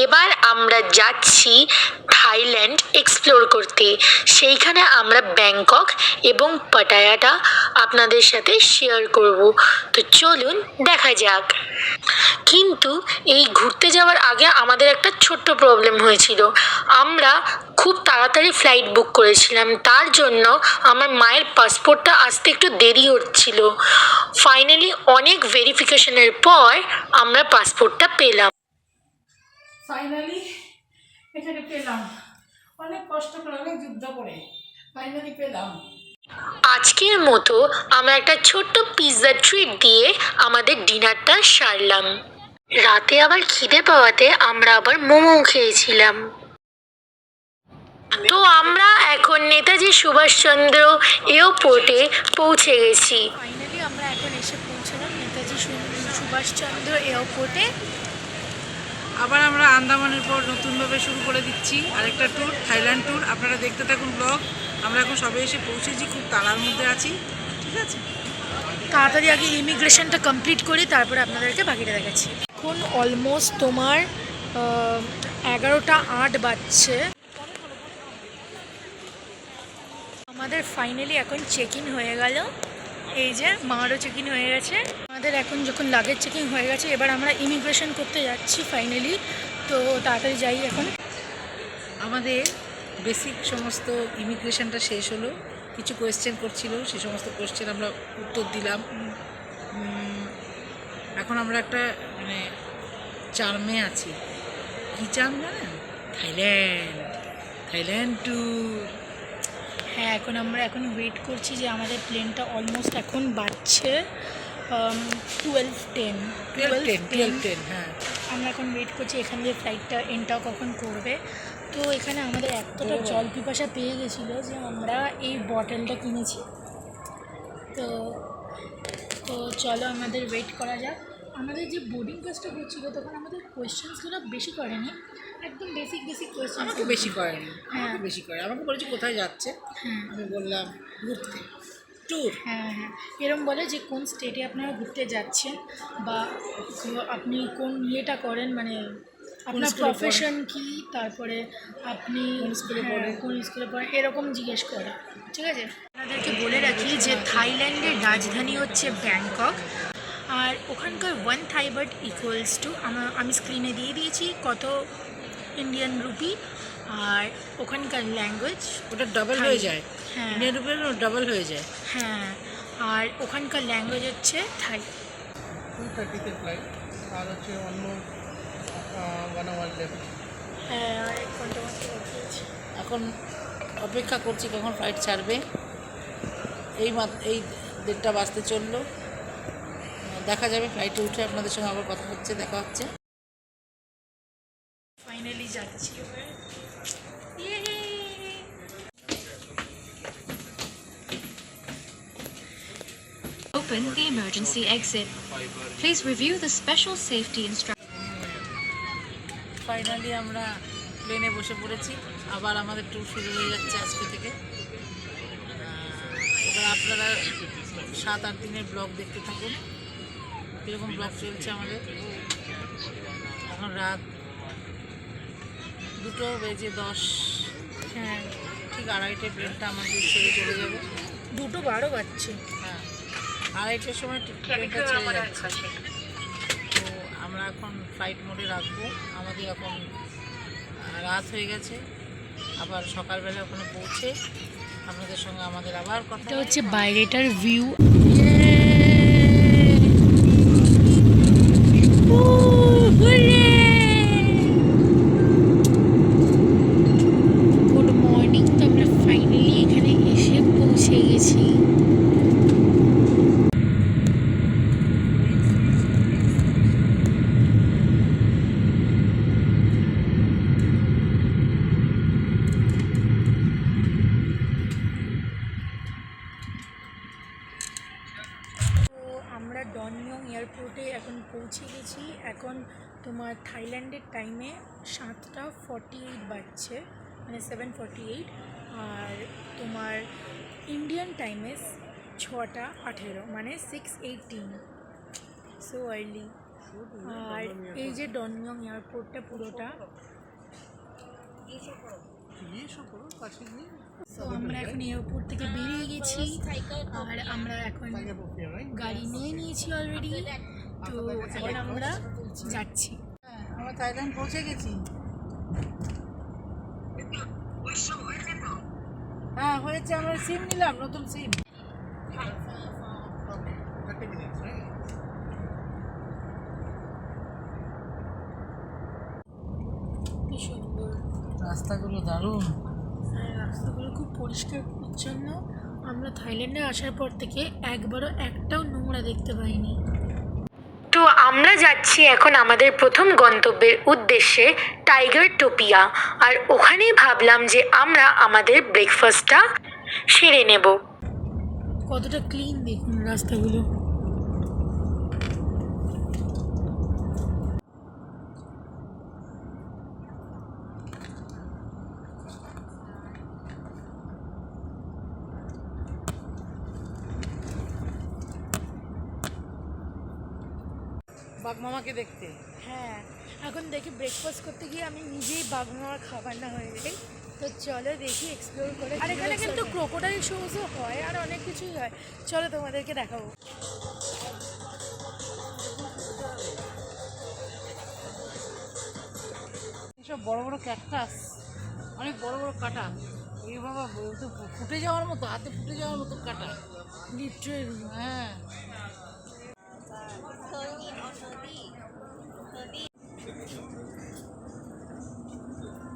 এবার আমরা যাচ্ছি থাইল্যান্ড এক্সপ্লোর করতে। সেইখানে আমরা ব্যাংকক এবং পাটায়াটা আপনাদের সাথে শেয়ার করব। তো চলুন দেখা যাক। কিন্তু এই ঘুরতে যাওয়ার আগে আমাদের একটা ছোট্ট প্রবলেম হয়েছিল। আমরা খুব তাড়াতাড়ি ফ্লাইট বুক করেছিলাম, তার জন্য আমার মায়ের পাসপোর্টটা আসতে একটু দেরি হচ্ছিল। ফাইনালি অনেক ভেরিফিকেশনের পর আমরা পাসপোর্টটা পেলাম। ফাইনালি এখানে পেলাম, অনেক কষ্ট করে, অনেক যুদ্ধ করে ফাইনালি পেলাম। আজকের মতো আমরা একটা ছোট্ট পিৎজা ট্রিট দিয়ে আমাদের ডিনারটা সারলাম। রাতে আবার খিদে পাওয়াতে আমরা আবার মোমো খেয়েছিলাম। তো আমরা এখন নেতাজি সুভাষচন্দ্র এয়ারপোর্টে পৌঁছে গেছি। ফাইনালি আমরা এখন এসে পৌঁছলাম নেতাজি সুভাষচন্দ্র এয়ারপোর্টে। আবার আমরা আন্দামানের পর নতুনভাবে শুরু করে দিচ্ছি আরেকটা ট্যুর, থাইল্যান্ড ট্যুর। আপনারা দেখতে থাকুন ব্লগ। আমরা এখন সবে এসে পৌঁছেছি, খুব তাড়ার মধ্যে আছি। ঠিক আছে, তাড়াতাড়ি আগে ইমিগ্রেশনটা কমপ্লিট করি, তারপরে আপনাদেরকে বাকিটা দেখাচ্ছি। এখন অলমোস্ট তোমার 11টা 8 বাজছে। আমাদের ফাইনালি এখন চেক ইন হয়ে গেল। এই যে মারও চেক ইন হয়ে গেছে। আমাদের এখন যখন লাগেজ চেকিং হয়ে গেছে, এবার আমরা ইমিগ্রেশন করতে যাচ্ছি ফাইনালি। তো তাড়াতাড়ি যাই এখন। আমাদের বেসিক সমস্ত ইমিগ্রেশনটা শেষ হলো। কিছু কোয়েশ্চেন করছিল, সে সমস্ত কোয়েশ্চেন আমরা উত্তর দিলাম। এখন আমরা একটা মানে চার্মে আছি। কী চার্ম জানেন? Thailand tour. হ্যাঁ, আমরা এখন ওয়েট করছি যে আমাদের প্লেনটা অলমোস্ট এখন বাজছে 12:10। হ্যাঁ, আমরা এখন ওয়েট করছি এখান দিয়ে ফ্লাইটটা এন্টার কখন করবে। তো এখানে আমাদের এতটা জল পিপাসা পেয়ে গেছিলো যে আমরা এই বটলটা কিনেছি। তো তো চলো আমাদের ওয়েট করা যাক। আমাদের যে বোর্ডিং পাসটা করছিল তখন আমাদের কোয়েশ্চেন্সগুলো বেশি করেনি, একদম বেসিক কোয়েশ্চেন। আমাকে বেশি করেনি, হ্যাঁ বেশি করে আমাকে বলেছি কোথায় যাচ্ছে। হ্যাঁ আমি বললাম ঘুরতে, ট্যুর। হ্যাঁ, এরম বলে যে কোন স্টেটে আপনারা ঘুরতে যাচ্ছেন, বা আপনি কোন ইয়েটা করেন, মানে আপনার প্রফেশন কি, তারপরে আপনি কোন স্কুলে পড়েন, এরকম জিজ্ঞেস করে। ঠিক আছে, আপনাদেরকে বলে রাখি যে থাইল্যান্ডের রাজধানী হচ্ছে ব্যাংকক। আর ওখানকার 1 থাই বাট ইকুয়ালস টু, আমি স্ক্রিনে দিয়ে দিয়েছি কত ইন্ডিয়ান রুপি। আর ওখানকার ল্যাঙ্গুয়েজ ওটা ডাবল হয়ে যায়। হ্যাঁ, ইন্ডিয়ান রুপির ডাবল হয়ে যায়। হ্যাঁ, আর ওখানকার ল্যাঙ্গুয়েজ হচ্ছে থাই। 2:30 ফ্লাইট, আর হচ্ছে অন্য 1 আওয়ার লেফট। হ্যাঁ, আর 1 ঘন্টা মতো হয়েছে। এখন অপেক্ষা করছি কখন ফ্লাইট ছাড়বে। এই 1:30 বাজতে চললো। দেখা যাবে ফ্লাইটে উঠে আপনাদের সঙ্গে আবার কথা হচ্ছে, দেখা হচ্ছে। ফাইনালি যাচ্ছি। Open the emergency exit. Please review the special safety instructions. Finally আমরা প্লেনে বসে পড়েছি। আবার আমাদের ট্যুর শুরু হয়ে যাচ্ছে আজকে থেকে। এবার আপনারা 7-8 দিনের ব্লগ দেখতে থাকুন, কীরকম ব্লগ চলছে আমাদের। এখন রাত 2:10। হ্যাঁ, ঠিক 2:30টায় প্লেনটা আমাদের ছেড়ে চলে যাবে। 2:12 বাজছে। হ্যাঁ, 2:30টার সময় প্লেনটা ছেড়ে যাচ্ছে। তো আমরা এখন ফ্লাইট মোডে রাখবো। আমাদের এখন রাত হয়ে গেছে। আবার সকালবেলা ওখানে পৌঁছে আপনাদের সঙ্গে আমাদের আবার কথা। এটা হচ্ছে বাইরেটার ভিউ। Good morning. তো আমরা ফাইনালি এখানে এসে পৌঁছে গেছি। আমরা ডনমিয়ং এয়ারপোর্টে এখন পৌঁছে গেছি। এখন তোমার থাইল্যান্ডের টাইমে 7:48 বাজছে, মানে 7:48। আর তোমার ইন্ডিয়ান টাইমে 6:18, মানে 6:18। So early. আর এই যে ডনমিয়ং এয়ারপোর্টটা পুরোটা। তো আমরা এখন এয়ারপোর্ট থেকে বেরিয়ে গেছি আর আমরা এখন গাড়ি নিয়ে নিয়েছি অলরেডি। তো এখন আমরা যাচ্ছি। আমরা থাইল্যান্ড পৌঁছে গেছি। হ্যাঁ হয়েছে, আমরা সিম নিলাম, নতুন সিম। 30 minutes, right? কি সুন্দর রাস্তাগুলো দারুণ। আর রাস্তাগুলো খুব পরিষ্কার পরিচ্ছন্ন। আমরা থাইল্যান্ডে আসার পর থেকে একবারও একটাও নোংরা দেখতে পাইনি। তো আমরা যাচ্ছি এখন আমাদের প্রথম গন্তব্যের উদ্দেশ্যে, টাইগার টোপিয়া। আর ওখানেই ভাবলাম যে আমরা আমাদের ব্রেকফাস্টটা সেরে নেব। কতটা ক্লিন দেখুন রাস্তাগুলো। বাঘ মামাকে দেখতে। হ্যাঁ, এখন দেখি ব্রেকফাস্ট করতে গিয়ে আমি নিজেই বাঘমামার খাবার না হয়ে যাই। তো চলো দেখি, এক্সপ্লোর করে। আর এখানে কিন্তু ক্রোকোডাইল শোজও হয় আর অনেক কিছুই হয়। চলো তোমাদেরকে দেখাবো। এইসব বড় বড় ক্যাকটাস, অনেক বড় বড় কাটা। এই বাবা, তো ফুটে যাওয়ার মতো, হাতে ফুটে যাওয়ার মতো কাটা। লিটারেলি। হ্যাঁ,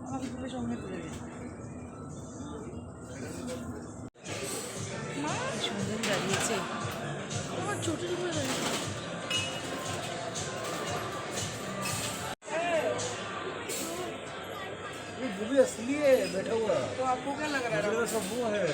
আমাকে তুলে সঙ্গে তুলে দিন। সুন্দর দাঁড়িয়েছে। আমার চটির উপরে দাঁড়িয়ে। ये वो भी असली है बैठा हुआ। तो आपको क्या लग रहा है? मेरा सब वो है।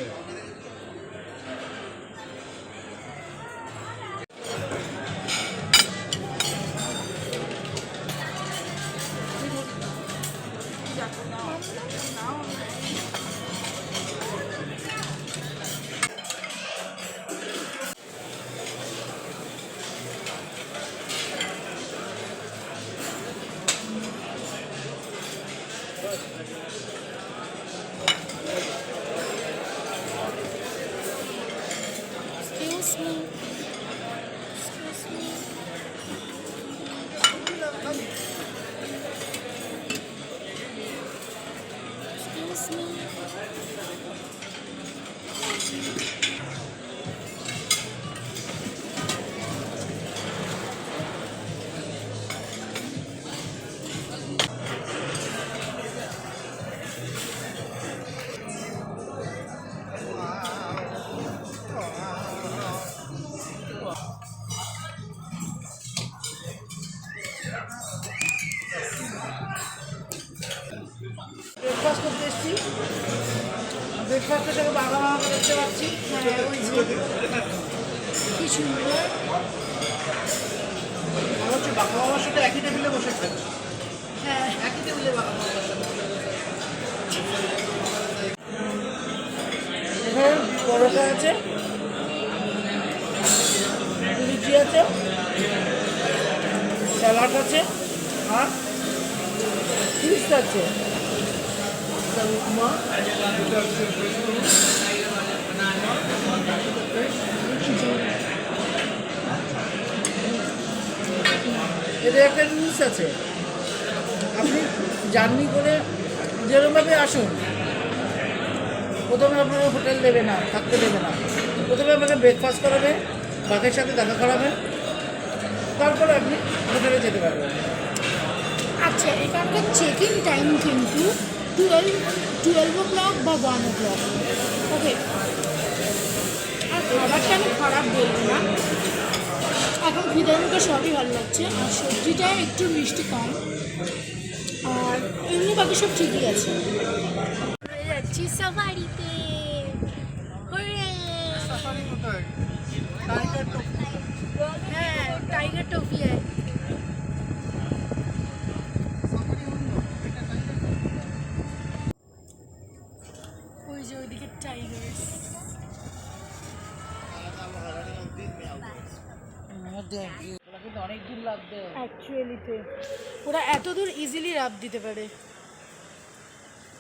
Excuse me. Excuse me. Excuse me. Breakfast করতে এসেছি। ব্রেকফাস্টের সঙ্গে বাঘা মামাকে দেখতে পাচ্ছি। হ্যাঁ, ওই যে কি সুন্দর। আমার হচ্ছে বাবা মামার সাথে একই টেবিলে বসে খাই। হ্যাঁ, একই টেবিলে বাঘা মামার সাথে। এখানে পরোটা আছে, লুচি আছে, স্যালাড আছে আর ফিশ আছে। উপমা, এদের একটা রুলস আছে, আপনি জার্নি করে যেরকমভাবে আসুন, প্রথমে আপনাকে হোটেল দেবে না, থাকতে দেবে না। প্রথমে আপনাকে ব্রেকফাস্ট করাবে, বাঘের সাথে দেখা করাবে, তারপরে আপনি হোটেলে যেতে পারবেন। আচ্ছা, এখানকার চেক ইন টাইম কিন্তু 12 বা 1 ওকে। আর খাবারটা আমি খারাপ বলবো না, এখন খিদের মুখে সবই ভালো লাগছে। আর সবজিটা একটু মিষ্টি কম, আর এমনি বাকি সব ঠিকই আছে। যাচ্ছি সাফারিতে। সাফারি কোথায়? টাইগার টোপি। হ্যাঁ, টাইগার টোপিয়ায়। ওই যে ওইদিকে টাইগার। কিন্তু অনেক দূর রাখবে। অ্যাকচুয়ালিতে ওরা এত দূর ইজিলি রাব দিতে পারে।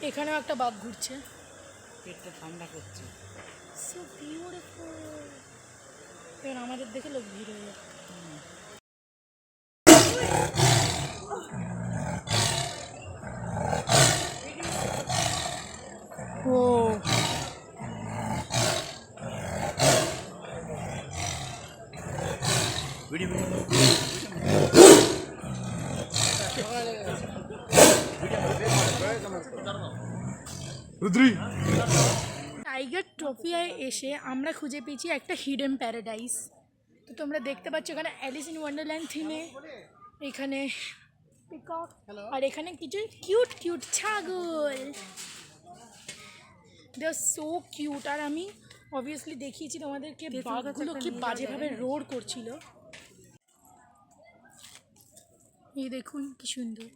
এখানেও একটা বাঘ ঘুরছে। পেটটা ঠান্ডা করছে। So beautiful. এবার আমাদের দেখে লোক ভিড় হয়ে যায়। ও টাইগার ট্রফিয়ায় এসে আমরা খুঁজে পেয়েছি একটা হিডেন প্যারাডাইস। তো তোমরা দেখতে পাচ্ছ এখানে অ্যালিস ইন ওয়ান্ডারল্যান্ড থিমে, এখানে পিকক, আর এখানে কিছু কিউট কিউট ছাগল। দে আর সো কিউট। আর আমি অবভিয়াসলি দেখিয়েছি তোমাদেরকে বাঘগুলো কি বাজেভাবে রোড করছিল। এই দেখুন কি সুন্দর।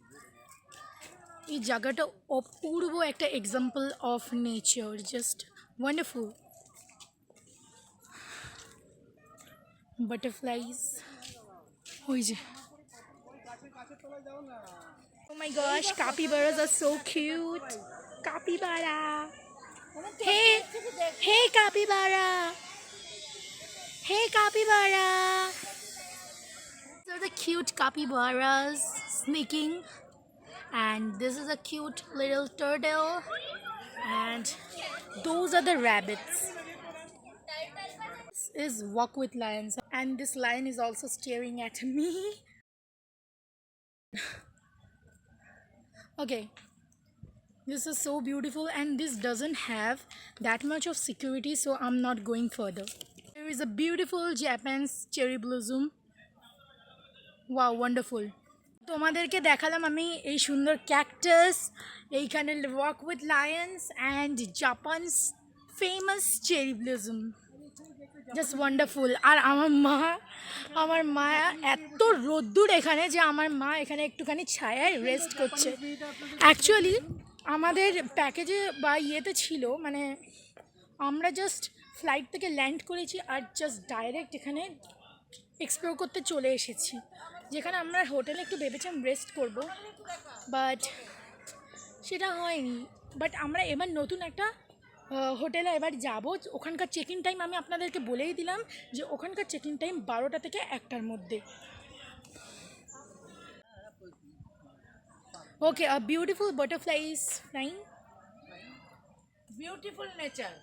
এই জায়গাটা অপূর্ব একটা example of nature, just wonderful. Butterflies ওই যে, oh my gosh, capybaras are so cute. Capybara, hey capybara, hey capybara. These are the cute capybaras sneaking, and this is a cute little turtle, and those are the rabbits. This is Walk with Lions, and this lion is also staring at me. Okay, this is so beautiful, and this doesn't have that much of security, so I'm not going further. There is a beautiful Japanese cherry blossom. Wow, wonderful. তোমাদেরকে দেখালাম আমি এই সুন্দর cactus, এইখানে walk with lions and Japan's famous cherry blossom, just wonderful. আর আমার মা এত রোদ্দুর এখানে যে আমার মা এখানে একটুখানি ছায়ায় রেস্ট করছে। অ্যাকচুয়ালি আমাদের প্যাকেজে বা ইয়েতে ছিল, মানে আমরা জাস্ট ফ্লাইট থেকে ল্যান্ড করেছি আর জাস্ট ডাইরেক্ট এখানে এক্সপ্লোর করতে চলে এসেছি, যেখানে আমরা হোটেলে একটু ভেবেছিলাম রেস্ট করব, বাট সেটা হয়নি। বাট আমরা এবার নতুন একটা হোটেলে এবার যাব। ওখানকার চেক ইন টাইম আমি আপনাদেরকে বলেই দিলাম যে ওখানকার চেক ইন টাইম 12টা থেকে 1টার মধ্যে। Okay, a beautiful butterflies flying. Beautiful nature.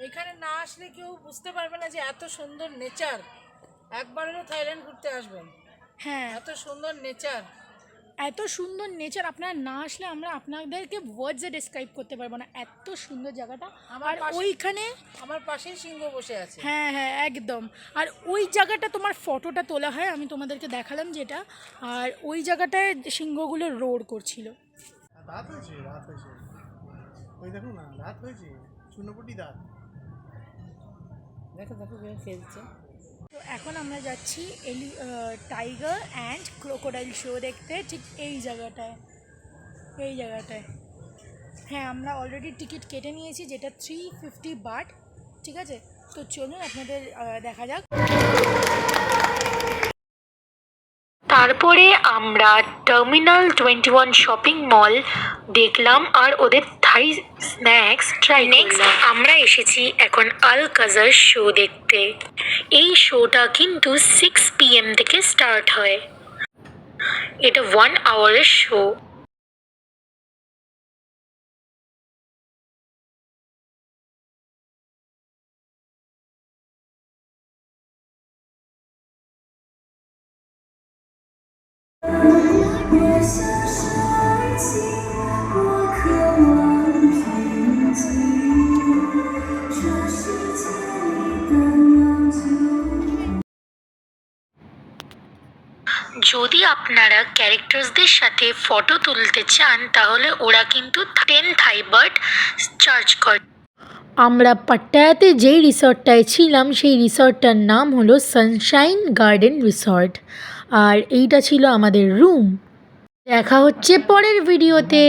এখানে না আসলে কেউ বুঝতে পারবে না যে এত সুন্দর নেচার। একবার হলো থাইল্যান্ড ঘুরতে আসবেন। হ্যাঁ, এত সুন্দর নেচার, এত সুন্দর নেচার আপনারা না আসলে আমরা আপনাদেরকে ওয়ার্ডসে ডেসক্রাইব করতে পারবো না, এত সুন্দর জায়গাটা। আর ওইখানে আমার পাশেই সিংহ বসে আছে। হ্যাঁ হ্যাঁ একদম। আর ওই জায়গাটা তোমার ফটোটা তোলা হয়, আমি তোমাদেরকে দেখালাম যেটা। আর ওই জায়গাটায় সিংহগুলো রোড করছিল। রাত হয়েছে, রাত হয়েছে, ওই দেখো না, রাত হয়েছে, চূর্ণপটি রাত। দেখো দেখো ফেলছে। তো এখন আমরা যাচ্ছি টাইগার অ্যান্ড ক্রোকোডাইল শো দেখতে, ঠিক এই জায়গাটায়। হ্যাঁ, আমরা অলরেডি টিকিট কেটে নিয়েছি, যেটা 350 বাট। ঠিক আছে, তো চলুন আপনাদের দেখা যাক। তারপরে আমরা টার্মিনাল 21 শপিং মল দেখলাম আর ওদের থাই স্ন্যাক্স ট্রাই করলাম। আমরা এসেছি এখন আল-কাজার শো দেখতে। এই শোটা কিন্তু 6 PM থেকে স্টার্ট হয়। এটা 1 আওয়ারের শো। যদি আপনারা ক্যারেক্টার্সদের সাথে ফটো তুলতে চান তাহলে ওরা কিন্তু 10 থাই বাট চার্জ করে। আমরা পাট্টায়াতে যেই রিসর্টটায় ছিলাম সেই রিসর্টটার নাম হলো সানশাইন গার্ডেন রিসর্ট, আর এইটা ছিল আমাদের রুম। দেখা হচ্ছে পরের ভিডিওতে।